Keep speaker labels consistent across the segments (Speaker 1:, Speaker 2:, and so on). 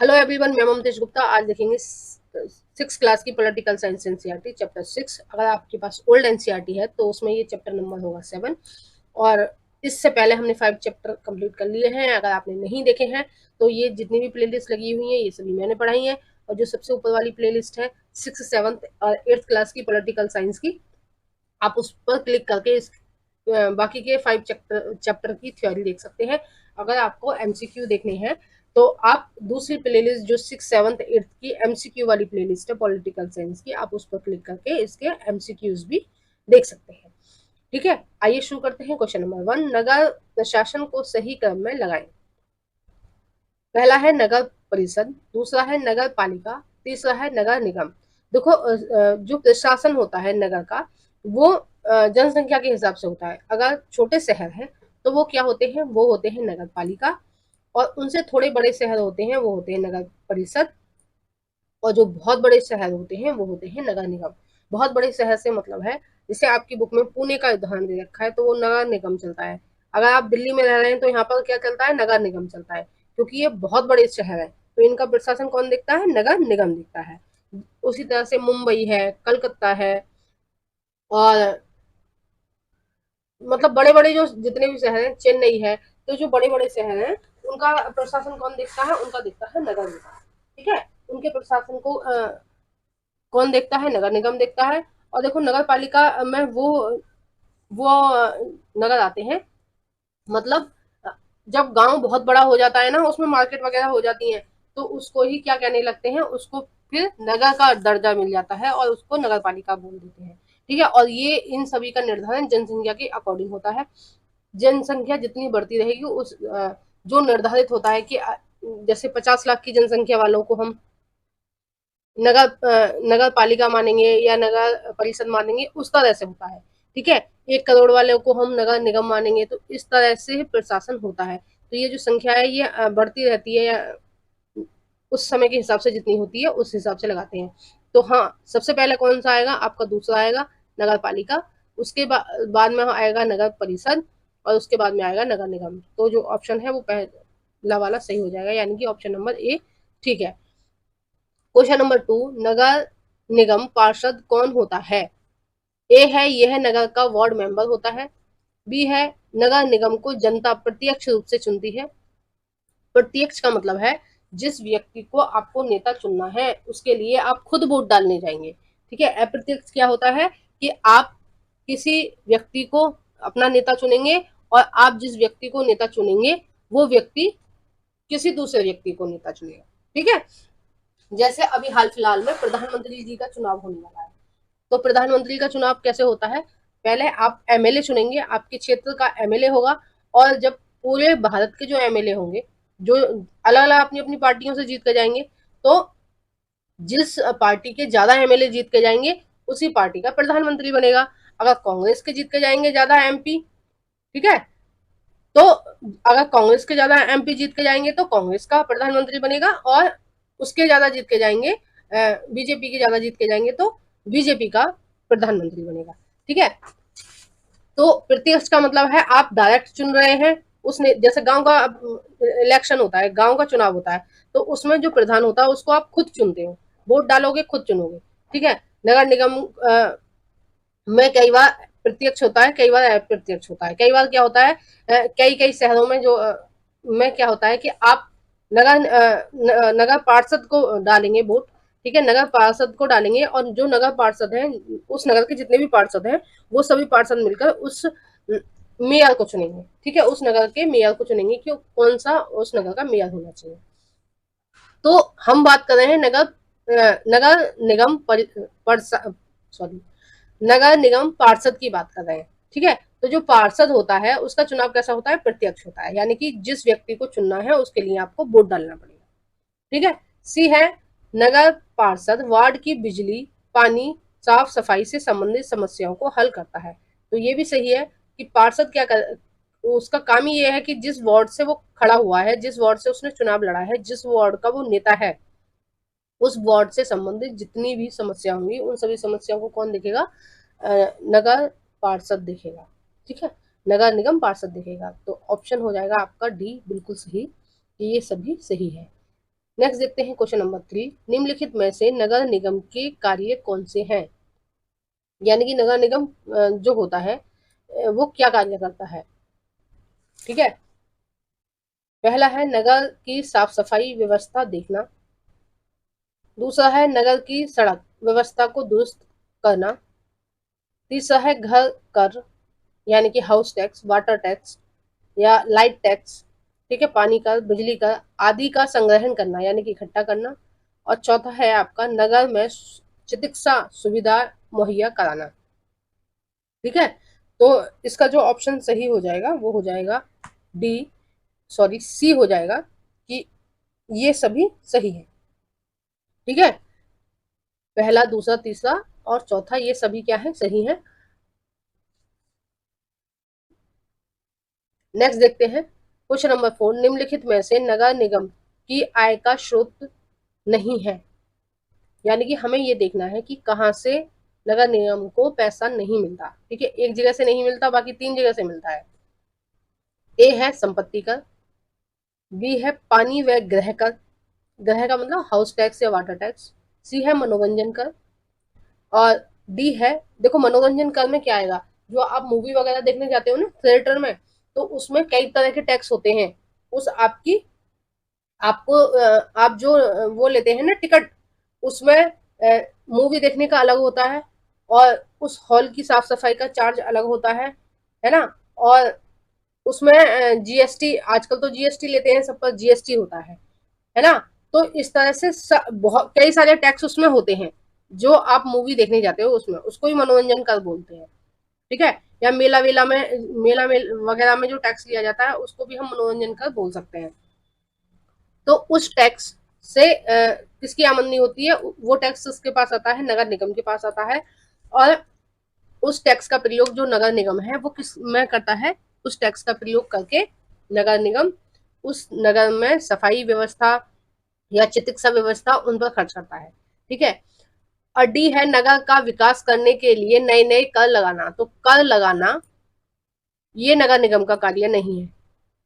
Speaker 1: Hello everyone, मैं ममतेश गुप्ता। आज देखेंगे सिक्स क्लास की पॉलिटिकल साइंस एनसीईआरटी चैप्टर 6। अगर आपके पास ओल्ड एनसीईआरटी है तो उसमें ये चैप्टर नंबर होगा 7। और इससे पहले हमने 5 चैप्टर कंप्लीट कर लिए हैं। अगर आपने नहीं देखे हैं तो ये जितनी भी प्लेलिस्ट लगी हुई है ये सभी मैंने पढ़ाई है। और जो सबसे ऊपर वाली प्लेलिस्ट है 6th 7th और 8th क्लास की पॉलिटिकल साइंस की, आप उस पर क्लिक करके इस बाकी के 5 चैप्टर की थ्योरी देख सकते हैं। अगर आपको एमसीक्यू देखने हैं तो आप दूसरी प्लेलिस्ट जो 6th 7th 8th की एमसीक्यू वाली प्लेलिस्ट है पॉलिटिकल साइंस की, आप उस पर क्लिक करके इसके एमसीक्यूज भी देख सकते हैं। ठीक है, आइए शुरू करते हैं। क्वेश्चन नंबर 1, नगर प्रशासन को सही क्रम में लगाएं। पहला है नगर परिषद, दूसरा है नगर पालिका, तीसरा है नगर निगम। देखो, जो प्रशासन होता है नगर का, वो जनसंख्या के हिसाब से होता है। अगर छोटे शहर है तो वो क्या होते हैं, वो होते हैं नगर पालिका। और उनसे थोड़े बड़े शहर होते हैं वो होते हैं नगर परिषद। और जो बहुत बड़े शहर होते हैं वो होते हैं नगर निगम। बहुत बड़े शहर से मतलब है, जैसे आपकी बुक में पुणे का उदाहरण दे रखा है तो वो नगर निगम चलता है। अगर आप दिल्ली में रह रहे हैं तो यहाँ पर क्या चलता है, नगर निगम चलता है, क्योंकि ये बहुत बड़े शहर है तो इनका प्रशासन कौन देखता है, नगर निगम देखता है। उसी तरह से मुंबई है, कलकत्ता है, और मतलब बड़े बड़े जो जितने भी शहर हैं, चेन्नई है, तो जो बड़े बड़े शहर हैं उनका प्रशासन कौन देखता है, उनका देखता है नगर निगम। ठीक है, उनके प्रशासन को कौन देखता है, नगर निगम देखता है। और देखो, नगर पालिका में वो नगर आते हैं, मतलब जब गांव बहुत बड़ा हो जाता है ना, उसमें मार्केट वगैरह हो जाती है, तो उसको ही क्या कहने लगते हैं, उसको फिर नगर का दर्जा मिल जाता है और उसको नगर पालिका बोल देते हैं। ठीक है, और ये इन सभी का निर्धारण जनसंख्या के अकॉर्डिंग होता है। जनसंख्या जितनी बढ़ती रहेगी उस जो निर्धारित होता है कि जैसे 50 लाख की जनसंख्या वालों को हम नगर पालिका मानेंगे या नगर परिषद मानेंगे, उस तरह से होता है। ठीक है, 1 करोड़ वाले को हम नगर निगम मानेंगे, तो इस तरह से प्रशासन होता है। तो ये जो संख्या है ये बढ़ती रहती है, या उस समय के हिसाब से जितनी होती है उस हिसाब से लगाते हैं। तो हाँ, सबसे पहले कौन सा आएगा, आपका दूसरा आएगा नगर पालिका, उसके बाद में आएगा नगर परिषद, और उसके बाद में आएगा नगर निगम। तो जो ऑप्शन है वो पहला वाला सही हो जाएगा, यानी कि ऑप्शन नंबर ए ठीक है। क्वेश्चन नंबर 2, नगर निगम पार्षद कौन होता है। ए है, यह नगर का वार्ड मेंबर होता है। बी है, नगर निगम को जनता प्रत्यक्ष रूप से चुनती है। प्रत्यक्ष का मतलब है जिस व्यक्ति को आपको नेता चुनना है उसके लिए आप खुद वोट डालने जाएंगे। ठीक है, अप्रत्यक्ष क्या होता है कि आप किसी व्यक्ति को अपना नेता चुनेंगे, और आप जिस व्यक्ति को नेता चुनेंगे वो व्यक्ति किसी दूसरे व्यक्ति को नेता चुनेगा। ठीक है, जैसे अभी हाल फिलहाल में प्रधानमंत्री जी का चुनाव होने वाला है। तो प्रधानमंत्री का चुनाव कैसे होता है, पहले आप एमएलए चुनेंगे, आपके क्षेत्र का एमएलए होगा। और जब पूरे भारत के जो एमएलए होंगे, जो अलग अलग अपनी अपनी पार्टियों से जीत कर जाएंगे, तो जिस पार्टी के ज्यादा एमएलए जीत के जाएंगे उसी पार्टी का प्रधानमंत्री बनेगा। अगर कांग्रेस के जीत के जाएंगे ज्यादा एमपी, ठीक है, तो अगर कांग्रेस के ज्यादा एमपी जीत के जाएंगे तो कांग्रेस का प्रधानमंत्री बनेगा। और उसके ज्यादा जीत के जाएंगे, बीजेपी के ज्यादा जीत के जाएंगे तो बीजेपी का प्रधानमंत्री बनेगा। ठीक है, तो प्रत्यक्ष का मतलब है आप डायरेक्ट चुन रहे हैं। उसने जैसे गांव का इलेक्शन होता है, गांव का चुनाव होता है, तो उसमें जो प्रधान होता है उसको आप खुद चुनते हो, वोट डालोगे, खुद चुनोगे। ठीक है, नगर निगम में कई बार प्रत्यक्ष होता है, कई बार अप्रत्यक्ष होता है। कई बार क्या होता है, कई कई शहरों में जो में क्या होता है कि आप नगर पार्षद को डालेंगे वोट। ठीक है, नगर पार्षद को डालेंगे, और जो नगर पार्षद हैं, उस नगर के जितने भी पार्षद हैं वो सभी पार्षद मिलकर उस मेयर को चुनेंगे। ठीक है, उस नगर के मेयर को चुनेंगे कि कौन सा उस नगर का मेयर होना चाहिए। तो हम बात कर रहे हैं नगर निगम सॉरी, नगर निगम पार्षद की बात कर रहे हैं। ठीक है, तो जो पार्षद होता है उसका चुनाव कैसा होता है, प्रत्यक्ष होता है, यानी कि जिस व्यक्ति को चुनना है उसके लिए आपको वोट डालना पड़ेगा। ठीक है, सी है, नगर पार्षद वार्ड की बिजली, पानी, साफ सफाई से संबंधित समस्याओं को हल करता है। तो ये भी सही है कि पार्षद क्या कर, उसका काम ही ये है कि जिस वार्ड से वो खड़ा हुआ है, जिस वार्ड से उसने चुनाव लड़ा है, जिस वार्ड का वो नेता है, उस वार्ड से संबंधित जितनी भी समस्या होंगी उन सभी समस्याओं को कौन देखेगा, नगर पार्षद देखेगा। ठीक है, नगर निगम पार्षद देखेगा। तो ऑप्शन हो जाएगा आपका डी बिल्कुल सही, कि ये सभी सही है। नेक्स्ट देखते हैं क्वेश्चन नंबर 3, निम्नलिखित में से नगर निगम के कार्य कौन से हैं? यानी कि नगर निगम जो होता है वो क्या कार्य करता है? ठीक है, पहला है नगर की साफ सफाई व्यवस्था देखना, दूसरा है नगर की सड़क व्यवस्था को दुरुस्त करना, तीसरा है घर कर यानी कि हाउस टैक्स, वाटर टैक्स या लाइट टैक्स, ठीक है, पानी का, बिजली का आदि का संग्रहण करना यानी कि इकट्ठा करना, और चौथा है आपका नगर में चिकित्सा सुविधा मुहैया कराना। ठीक है, तो इसका जो ऑप्शन सही हो जाएगा वो हो जाएगा सी हो जाएगा कि ये सभी सही है। ठीक है, पहला, दूसरा, तीसरा और चौथा ये सभी क्या है? सही है। नेक्स्ट देखते हैं क्वेश्चन नंबर 4, निम्नलिखित में से नगर निगम की आय का स्रोत नहीं है। यानी कि हमें ये देखना है कि कहाँ से नगर निगम को पैसा नहीं मिलता। ठीक है, एक जगह से नहीं मिलता, बाकी 3 जगह से मिलता है। ए है संपत्ति कर, बी है पानी व गृह कर, गृह का मतलब हाउस टैक्स या वाटर टैक्स, सी है मनोरंजन कर, और डी है, देखो मनोरंजन कर में क्या आएगा, जो आप मूवी वगैरह देखने जाते हो ना थिएटर में, तो उसमें कई तरह के टैक्स होते हैं। उस आपकी आपको आप जो वो लेते हैं ना टिकट, उसमें मूवी देखने का अलग होता है, और उस हॉल की साफ सफाई का चार्ज अलग होता है ना, और उसमें जीएसटी, आजकल तो जीएसटी लेते हैं, सब पर जीएसटी होता है ना। तो इस तरह से बहुत कई सारे टैक्स उसमें होते हैं। जो आप मूवी देखने जाते हो उसमें, उसको ही मनोरंजन कर बोलते हैं। ठीक है, या मेला में वगैरह में जो टैक्स लिया जाता है उसको भी हम मनोरंजन कर बोल सकते हैं। तो उस टैक्स से किसकी आमदनी होती है? वो टैक्स उसके पास आता है, नगर निगम के पास आता है, और उस टैक्स का प्रयोग जो नगर निगम है वो किस में करता है? उस टैक्स का प्रयोग करके नगर निगम उस नगर में सफाई व्यवस्था या चिकित्सा व्यवस्था उन पर खर्च करता है। ठीक है, और डी है नगर का विकास करने के लिए नए नए कर लगाना। तो कर लगाना ये नगर निगम का कार्य नहीं है।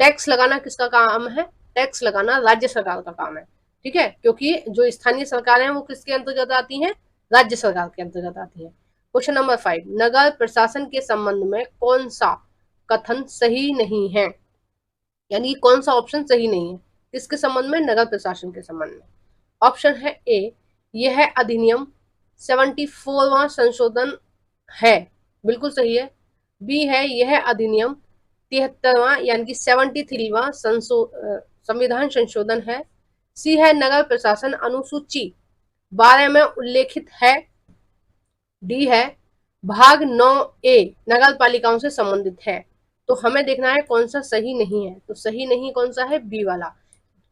Speaker 1: टैक्स लगाना किसका काम है? टैक्स लगाना राज्य सरकार का काम है। ठीक है, क्योंकि जो स्थानीय सरकारें हैं वो किसके अंतर्गत आती हैं? राज्य सरकार के अंतर्गत आती है। क्वेश्चन नंबर 5, नगर प्रशासन के संबंध में कौन सा कथन सही नहीं है? यानी कौन सा ऑप्शन सही नहीं है किसके संबंध में? नगर प्रशासन के संबंध में। ऑप्शन है ए, यह अधिनियम 74वां संशोधन है, बिल्कुल सही है। बी है, यह अधिनियम 73वां यानी कि 73वां संविधान संशोधन है। सी है, नगर प्रशासन अनुसूची 12 में उल्लेखित है। डी है, भाग 9A नगर पालिकाओं से संबंधित है। तो हमें देखना है कौन सा सही नहीं है। तो सही नहीं कौन सा है? बी वाला,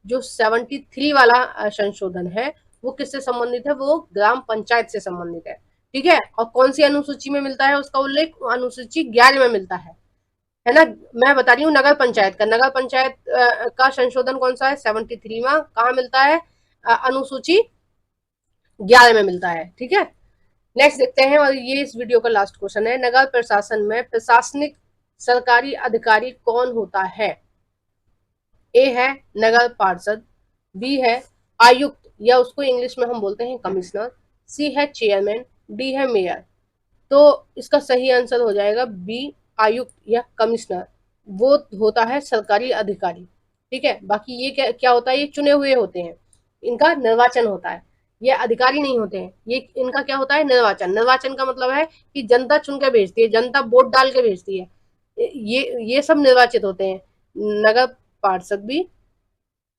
Speaker 1: जो 73 वाला संशोधन है वो किससे संबंधित है? वो ग्राम पंचायत से संबंधित है। ठीक है, और कौन सी अनुसूची में मिलता है उसका उल्लेख? अनुसूची 11 में मिलता है ना। मैं बता रही हूँ नगर पंचायत का, नगर पंचायत का संशोधन कौन सा है? 73वां। कहाँ मिलता है? अनुसूची 11 में मिलता है। ठीक है, नेक्स्ट देखते हैं, और ये इस वीडियो का लास्ट क्वेश्चन है, नगर प्रशासन में प्रशासनिक सरकारी अधिकारी कौन होता है? ए है नगर पार्षद, बी है आयुक्त या उसको इंग्लिश में हम बोलते हैं कमिश्नर, सी है चेयरमैन, डी है मेयर। तो इसका सही आंसर हो जाएगा बी, आयुक्त या कमिश्नर। वो होता है सरकारी अधिकारी। ठीक है, बाकी ये क्या क्या होता है? ये चुने हुए होते हैं, इनका निर्वाचन होता है। ये अधिकारी नहीं होते हैं, ये इनका क्या होता है? निर्वाचन। निर्वाचन का मतलब है कि जनता चुन के भेजती है, जनता वोट डाल के भेजती है। ये सब निर्वाचित होते हैं, नगर पार्षद भी,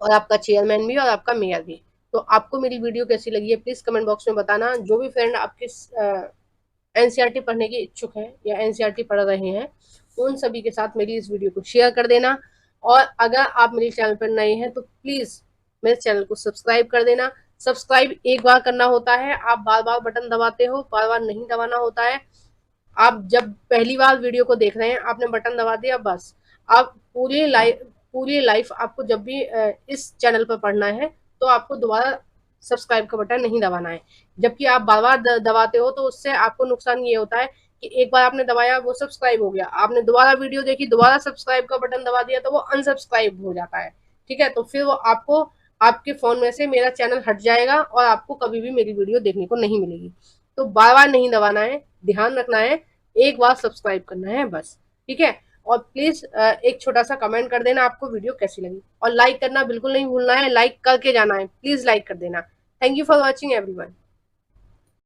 Speaker 1: और आपका चेयरमैन भी, और आपका मेयर भी। तो आपको मेरी वीडियो कैसी लगी है प्लीज कमेंट बॉक्स में बताना। जो भी फ्रेंड आपके एनसीईआरटी पढ़ने के इच्छुक हैं या एनसीईआरटी पढ़ रहे हैं, उन सभी के साथ मेरी इस वीडियो को शेयर कर देना। और अगर आप मेरे चैनल पर नए हैं तो प्लीज मेरे चैनल को सब्सक्राइब कर देना। सब्सक्राइब एक बार करना होता है, आप बार बार बटन दबाते हो, बार बार नहीं दबाना होता है। आप जब पहली बार वीडियो को देख रहे हैं, आपने बटन दबा दिया, बस आप पूरी लाइफ आपको जब भी इस चैनल पर पढ़ना है तो आपको दोबारा सब्सक्राइब का बटन नहीं दबाना है। जबकि आप बार बार दबाते हो तो उससे आपको नुकसान ये होता है कि एक बार आपने दबाया, वो सब्सक्राइब हो गया, आपने दोबारा वीडियो देखी, दोबारा सब्सक्राइब का बटन दबा दिया तो वो अनसब्सक्राइब हो जाता है। ठीक है, तो फिर वो आपको आपके फ़ोन में से मेरा चैनल हट जाएगा और आपको कभी भी मेरी वीडियो देखने को नहीं मिलेगी। तो बार-बार नहीं दबाना है, ध्यान रखना है, एक बार सब्सक्राइब करना है बस, ठीक है? और प्लीज़ एक छोटा-सा कमेंट कर देना आपको वीडियो कैसी लगी और लाइक करना बिल्कुल नहीं भूलना है, लाइक करके जाना है, प्लीज़ लाइक कर देना। Thank you for watching everyone.